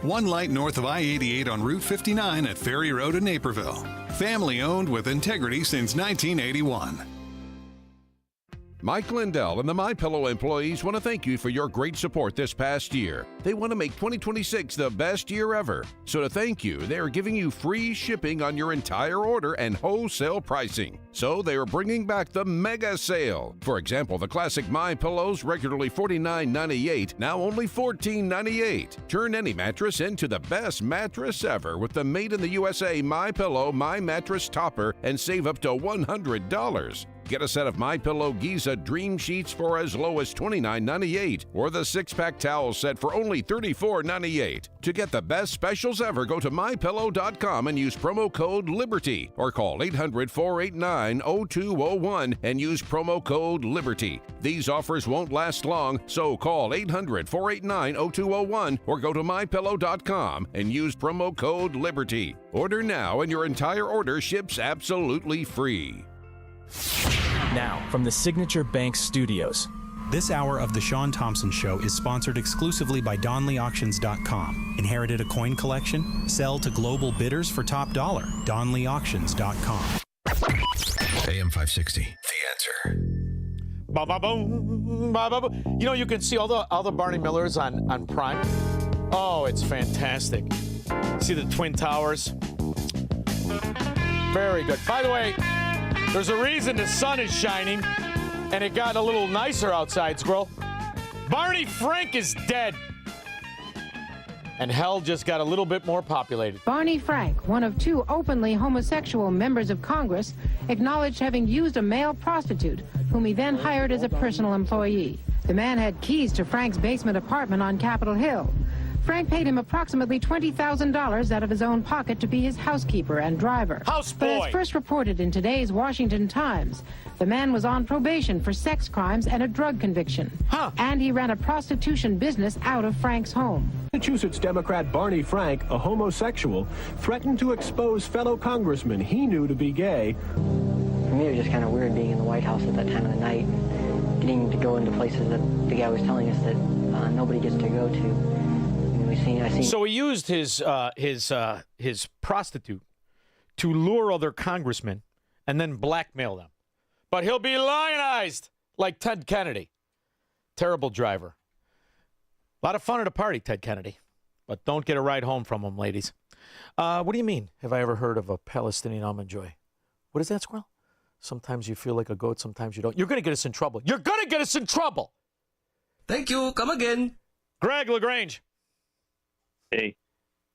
One light north of I-88 on Route 59 at Ferry Road in Naperville. Family owned with integrity since 1981. Mike Lindell and the MyPillow employees want to thank you for your great support this past year. They want to make 2026 the best year ever. So to thank you, they are giving you free shipping on your entire order and wholesale pricing. So they are bringing back the mega sale. For example, the classic MyPillows, regularly $49.98, now only $14.98. Turn any mattress into the best mattress ever with the Made in the USA MyPillow My Mattress Topper and save up to $100. Get a set of MyPillow Giza Dream Sheets for as low as $29.98 or the 6-pack towel set for only $34.98. To get the best specials ever, go to MyPillow.com and use promo code LIBERTY or call 800-489-0201 and use promo code LIBERTY. These offers won't last long, so call 800-489-0201 or go to MyPillow.com and use promo code LIBERTY. Order now and your entire order ships absolutely free. Now, from the Signature Bank Studios. This hour of The Shaun Thompson Show is sponsored exclusively by DonleyAuctions.com. Inherited a coin collection? Sell to global bidders for top dollar. DonleyAuctions.com. AM 560, The Answer. Ba-ba-boom, ba-ba-boom. You know, you can see all the Barney Millers on Prime. Oh, it's fantastic. See the Twin Towers? Very good. By the way, there's a reason the sun is shining, and it got a little nicer outside, Squirrel. Barney Frank is dead. And hell just got a little bit more populated. Barney Frank, one of 2 openly homosexual members of Congress, acknowledged having used a male prostitute, whom he then hired as a personal employee. The man had keys to Frank's basement apartment on Capitol Hill. Frank paid him approximately $20,000 out of his own pocket to be his housekeeper and driver. Houseboy! But as first reported in today's Washington Times, the man was on probation for sex crimes and a drug conviction. And he ran a prostitution business out of Frank's home. Massachusetts Democrat Barney Frank, a homosexual, threatened to expose fellow congressmen he knew to be gay. For me, it was just kind of weird being in the White House at that time of the night and getting to go into places that the guy was telling us that nobody gets to go to. So he used his prostitute to lure other congressmen and then blackmail them. But he'll be lionized like Ted Kennedy. Terrible driver. A lot of fun at a party, Ted Kennedy. But don't get a ride home from him, ladies. What do you mean, have I ever heard of a Palestinian almond joy? What is that, Squirrel? Sometimes you feel like a goat, sometimes you don't. You're going to get us in trouble. You're going to get us in trouble. Thank you. Come again. Greg LaGrange. Hey,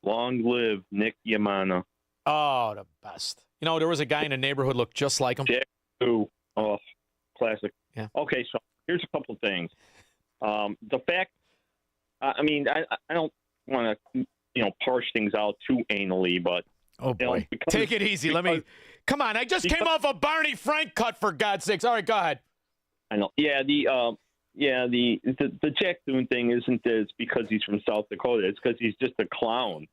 long live Nick Yamana. Oh, the best. You know, there was a guy in the neighborhood looked just like him. Jack, oh, classic. Yeah. Okay, so here's a couple things. The fact, I mean, I don't want to, parse things out too anally, but. Oh, boy. Take it easy. Come on. I just came off a Barney Frank cut, for God's sakes. All right, go ahead. I know. Yeah, the Jack Thune thing isn't this because he's from South Dakota. It's because he's just a clown.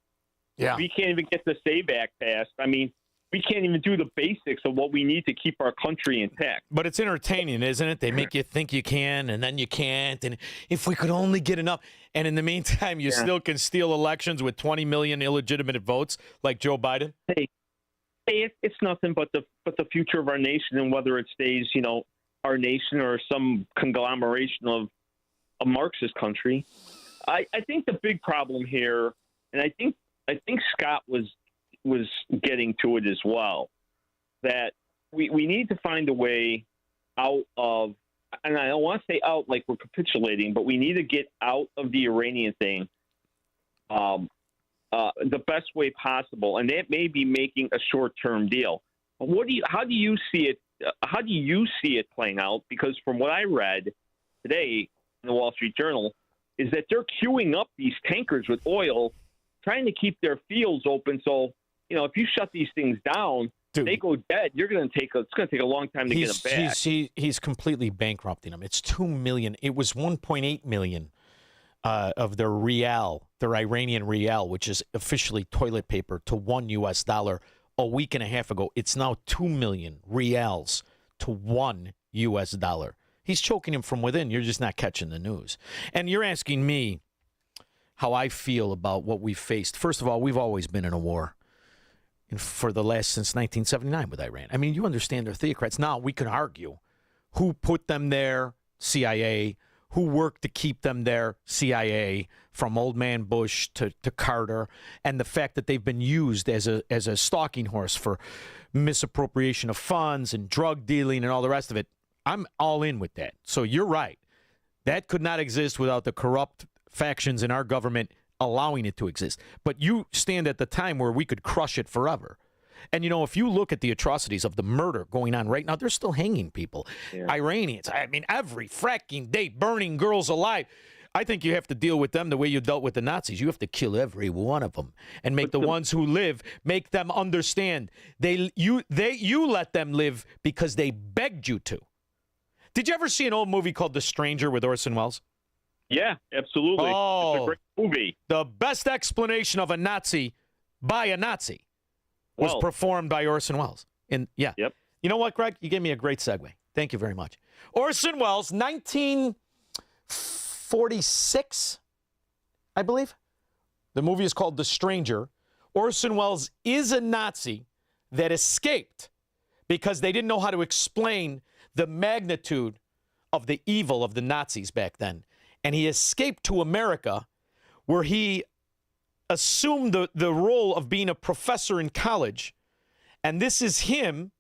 Yeah. We can't even get the SABAC passed. I mean, we can't even do the basics of what we need to keep our country intact. But it's entertaining, isn't it? They make you think you can, and then you can't. And if we could only get enough. And in the meantime, you still can steal elections with 20 million illegitimate votes like Joe Biden. Hey, it's nothing but the future of our nation, and whether it stays, our nation or some conglomeration of a Marxist country. I think the big problem here, and I think Scott was getting to it as well, that we need to find a way out of, and I don't want to say out like we're capitulating, but we need to get out of the Iranian thing the best way possible, and that may be making a short-term deal. But how do you see it? How do you see it playing out? Because from what I read today in the Wall Street Journal, is that they're queuing up these tankers with oil, trying to keep their fields open. So, if you shut these things down, Dude, they go dead. It's going to take a long time to get them back. He's completely bankrupting them. It's $2 million. It was $1.8 million of their rial, their Iranian rial, which is officially toilet paper, to $1 a week and a half ago. It's now 2 million rials to $1. He's choking him from within. You're just not catching the news. And you're asking me, how I feel about what we've faced. First of all, we've always been in a war since 1979 with Iran. I mean, you understand they're theocrats. Now, we can argue who put them there, CIA, who worked to keep them there, CIA, from old man Bush to Carter, and the fact that they've been used as a stalking horse for misappropriation of funds and drug dealing and all the rest of it. I'm all in with that. So you're right. That could not exist without the corrupt factions in our government allowing it to exist. But you stand at the time where we could crush it forever. And, if you look at the atrocities of the murder going on right now, they're still hanging people. Yeah. Iranians, I mean, every fracking day, burning girls alive. I think you have to deal with them the way you dealt with the Nazis. You have to kill every one of them and make the ones who live, make them understand. You let them live because they begged you to. Did you ever see an old movie called The Stranger with Orson Welles? Yeah, absolutely. Oh, it's a great movie. The best explanation of a Nazi by a Nazi was performed by Orson Welles. Yep. You know what, Greg? You gave me a great segue. Thank you very much. Orson Welles, 1946, I believe. The movie is called The Stranger. Orson Welles is a Nazi that escaped because they didn't know how to explain the magnitude of the evil of the Nazis back then. And he escaped to America, where he assumed the role of being a professor in college. And this is him,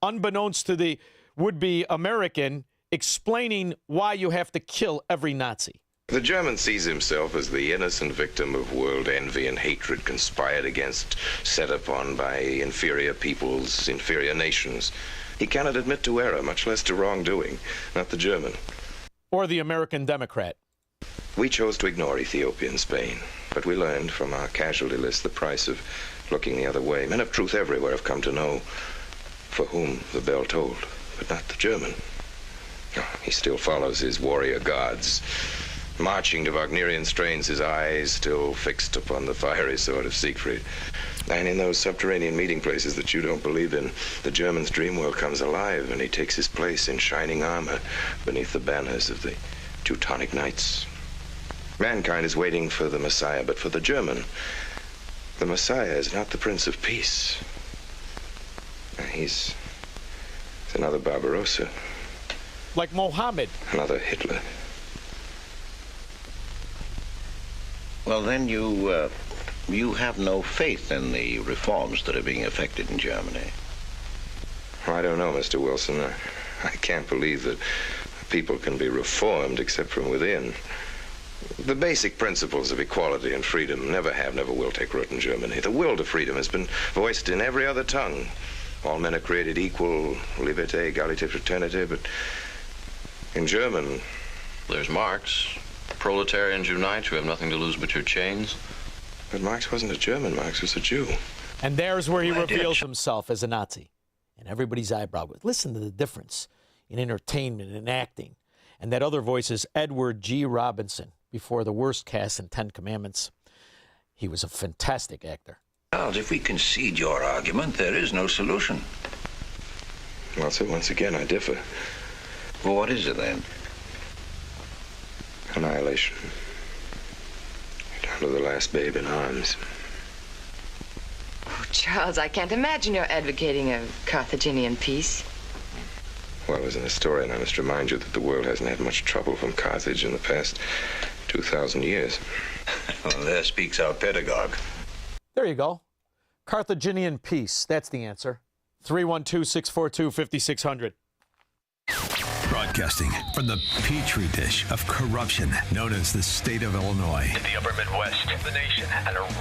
unbeknownst to the would-be American, explaining why you have to kill every Nazi. The German sees himself as the innocent victim of world envy and hatred conspired against, set upon by inferior peoples, inferior nations. He cannot admit to error, much less to wrongdoing, not the German. Or the American Democrat. We chose to ignore Ethiopia and Spain, but we learned from our casualty list the price of looking the other way. Men of truth everywhere have come to know for whom the bell tolled, but not the German. He still follows his warrior gods, marching to Wagnerian strains, his eyes still fixed upon the fiery sword of Siegfried. And in those subterranean meeting places that you don't believe in, the German's dream world comes alive, and he takes his place in shining armor beneath the banners of the Teutonic Knights. Mankind is waiting for the Messiah, but for the German, the Messiah is not the Prince of Peace. He's another Barbarossa. Like Mohammed. Another Hitler. Well, then you have no faith in the reforms that are being effected in Germany. I don't know, Mr. Wilson. I can't believe that people can be reformed except from within. The basic principles of equality and freedom never have, never will take root in Germany. The will to freedom has been voiced in every other tongue. All men are created equal, liberté, égalité, fraternité, but in German... There's Marx. Proletarians unite, you have nothing to lose but your chains. But Marx wasn't a German, Marx was a Jew. And there's where he reveals himself as a Nazi. And everybody's eyebrow goes, listen to the difference in entertainment and acting. And that other voice is Edward G. Robinson, before the worst cast in 10 Commandments. He was a fantastic actor. Charles, if we concede your argument, there is no solution. Well, so once again, I differ. Well, what is it then? Annihilation. Down to the last babe in arms. Oh, Charles, I can't imagine you're advocating a Carthaginian peace. Well, as an historian, I must remind you that the world hasn't had much trouble from Carthage in the past 2,000 years. Well, there speaks our pedagogue. There you go. Carthaginian peace. That's the answer. 312-642-5600. Broadcasting from the petri dish of corruption known as the state of Illinois. In the upper Midwest, the nation, and around.